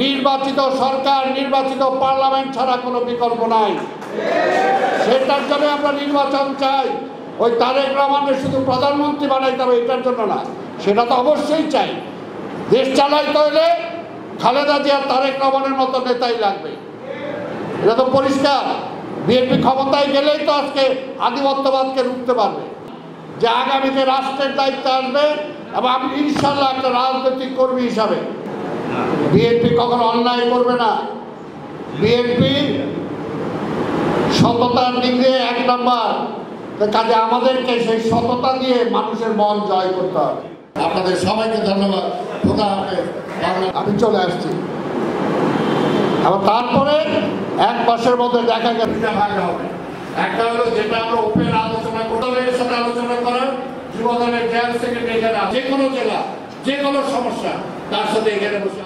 নির্বাচিত সরকার, নির্বাচিত পার্লামেন্ট ছাড়া কোনো বিকল্প নাই। সেটার জন্য আমরা নির্বাচন চাই। ওই তারেক রহমানের শুধু প্রধানমন্ত্রী বানাইতে হবে এটার জন্য না, সেটা তো অবশ্যই চাই। দেশ চালাইতে হলে খালেদা জিয়া তারেক রহমানের মতো নেতাই লাগবে, এটা তো পরিষ্কার। বিএনপি ক্ষমতায় গেলেই তো আজকে আধিপত্যবাদকে রুখতে পারবে। যে আগামীতে রাষ্ট্রের দায়িত্ব আসবে এবং আমি ইনশাল্লাহ একটা রাজনৈতিক কর্মী হিসাবে বিএনপি কখনো অন্যায় করবে না। বিএনপি সততার দিক দিয়ে 1 নাম্বার, কাজে আমাদেরকে সেই সততা দিয়ে মানুষের মন জয় করতে হবে। আপনাদের সবাইকে ধন্যবাদ। খোদা হাফেজ। আমি চলে আসছি। আবার তারপরে 1 মাসের মধ্যে দেখা গেল ভাগ হবে। একটা হলো যেটা আমরা ওপেন আলোচনা করতে হবে, এর সাথে আলোচনা করার যুবদলের জেলা সেক্রেটারি, যে কোনো জেলা যে কোনো সমস্যা তার সাথে এখানে বসে